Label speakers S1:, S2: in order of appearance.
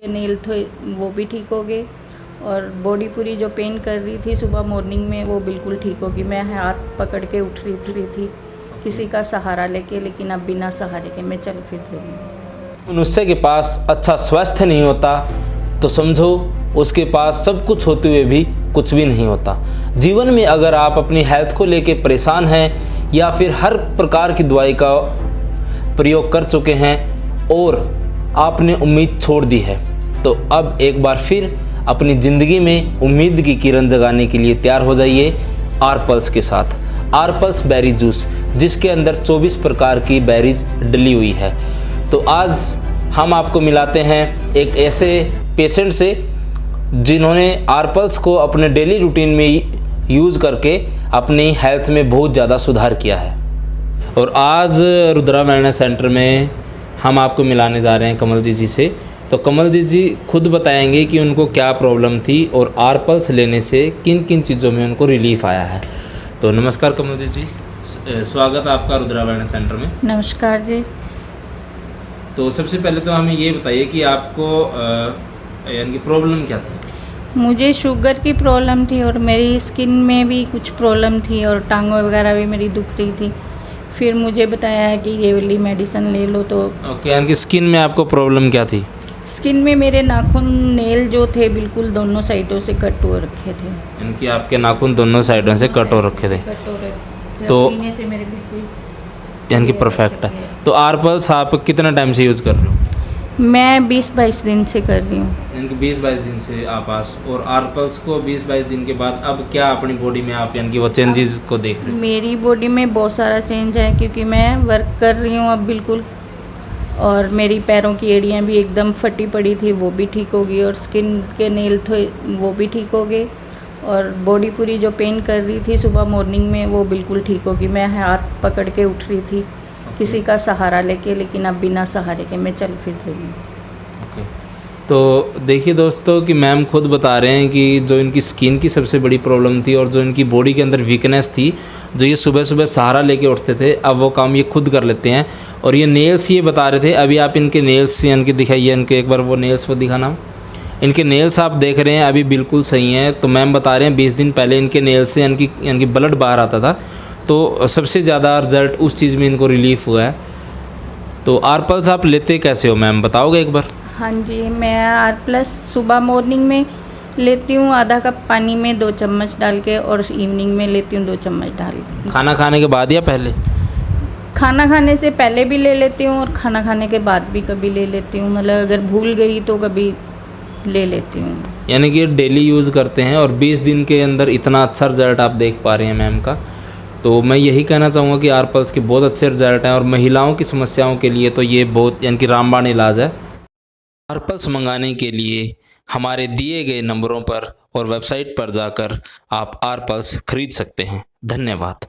S1: Nail थे वो भी ठीक हो गए और बॉडी पूरी जो पेन कर रही थी सुबह मॉर्निंग में वो बिल्कुल ठीक होगी। मैं हाथ पकड़ के उठ रही थी किसी का सहारा लेके, लेकिन अब बिना सहारे के मैं चल फिर रही हूँ।
S2: मनुष्य के पास अच्छा स्वास्थ्य नहीं होता तो समझो उसके पास सब कुछ होते हुए भी कुछ भी नहीं होता। जीवन में अगर आप अपनी हेल्थ को लेके परेशान हैं या फिर हर प्रकार की दवाई का प्रयोग कर चुके हैं और आपने उम्मीद छोड़ दी है, तो अब एक बार फिर अपनी ज़िंदगी में उम्मीद की किरण जगाने के लिए तैयार हो जाइए आरपल्स के साथ। आरपल्स बेरी जूस, जिसके अंदर 24 प्रकार की बेरीज डली हुई है। तो आज हम आपको मिलाते हैं एक ऐसे पेशेंट से जिन्होंने आरपल्स को अपने डेली रूटीन में यूज़ करके अपनी हेल्थ में बहुत ज़्यादा सुधार किया है। और आज रुद्रा वेलनेस सेंटर में हम आपको मिलाने जा रहे हैं कमल जी से। तो कमल जी खुद बताएंगे कि उनको क्या प्रॉब्लम थी और आरपल्स लेने से किन किन चीज़ों में उनको रिलीफ आया है। तो नमस्कार कमल जी, स्वागत आपका रुद्रा वेलनेस सेंटर में।
S1: नमस्कार जी।
S2: तो सबसे पहले तो हमें ये बताइए कि आपको यानी कि प्रॉब्लम क्या थी?
S1: मुझे शुगर की प्रॉब्लम थी और मेरी स्किन में भी कुछ प्रॉब्लम थी और टांगों वगैरह भी मेरी दुख रही थी। फिर मुझे बताया है कि ये वाली मेडिसिन ले लो। तो
S2: ओके, यानी कि स्किन में आपको प्रॉब्लम क्या थी?
S1: स्किन में मेरे नाखून नेल जो थे बिल्कुल दोनों साइडों से कट हो रखे थे।
S2: यानी कि आपके नाखून दोनों साइडों से कट हो रखे थे। तो
S1: पीने से मेरे बिल्कुल
S2: यानी कि परफेक्ट है। तो आरपल्स आप कितना टाइम से यूज़ कर रहे हो?
S1: मैं 20-22 दिन से कर रही हूँ।
S2: यानी कि 20-22 दिन से आप और आरपल्स को 20-22 दिन के बाद अब क्या अपनी बॉडी में आप यानी कि वो चेंजेस को देख रहे हो?
S1: मेरी बॉडी में बहुत सारा चेंज है क्योंकि मैं वर्क कर रही हूँ अब बिल्कुल, और मेरी पैरों की एड़ियाँ भी एकदम फटी पड़ी थी वो भी ठीक हो गई और स्किन के नेल थे वो भी ठीक हो गए और बॉडी पूरी जो पेन कर रही थी सुबह मॉर्निंग में वो बिल्कुल ठीक होगी। मैं हाथ पकड़ के उठ रही थी किसी का सहारा लेके, लेकिन अब बिना सहारे के मैं चल फिर रही हूँ।
S2: ओके, तो देखिए दोस्तों कि मैम खुद बता रहे हैं कि जो इनकी स्किन की सबसे बड़ी प्रॉब्लम थी और जो इनकी बॉडी के अंदर वीकनेस थी, जो ये सुबह सुबह सहारा लेके उठते थे, अब वो काम ये खुद कर लेते हैं। और ये नेल्स ये बता रहे थे, अभी आप इनके नेल्स यानी कि दिखाइए इनके एक बार वो नेल्स वो दिखाना। इनके नेल्स आप देख रहे हैं अभी बिल्कुल सही हैं। तो मैम बता रहे हैं 20 दिन पहले इनके नेल्स से यानी कि ब्लड बाहर आता था, तो सबसे ज़्यादा रिजल्ट उस चीज़ में इनको रिलीफ हुआ है। तो आरपल्स आप लेते कैसे हो मैम, बताओगे एक बार?
S1: हाँ जी, मैं आरप्लस सुबह मॉर्निंग में लेती हूँ आधा कप पानी में 2 चम्मच डाल के, और इवनिंग में लेती हूँ 2 चम्मच डाल के।
S2: खाना खाने के बाद या पहले?
S1: खाना खाने से पहले भी ले लेती हूँ और खाना खाने के बाद भी कभी ले लेती हूँ, मतलब अगर भूल गई तो कभी ले लेती हूँ।
S2: यानी कि डेली यूज़ करते हैं और 20 दिन के अंदर इतना अच्छा रिजल्ट आप देख पा रहे हैं मैम का। तो मैं यही कहना चाहूँगा कि आरपल्स के बहुत अच्छे रिजल्ट हैं और महिलाओं की समस्याओं के लिए तो ये बहुत यानी कि रामबाण इलाज है। आरपल्स मंगाने के लिए हमारे दिए गए नंबरों पर और वेबसाइट पर जाकर आप आरपल्स खरीद सकते हैं। धन्यवाद।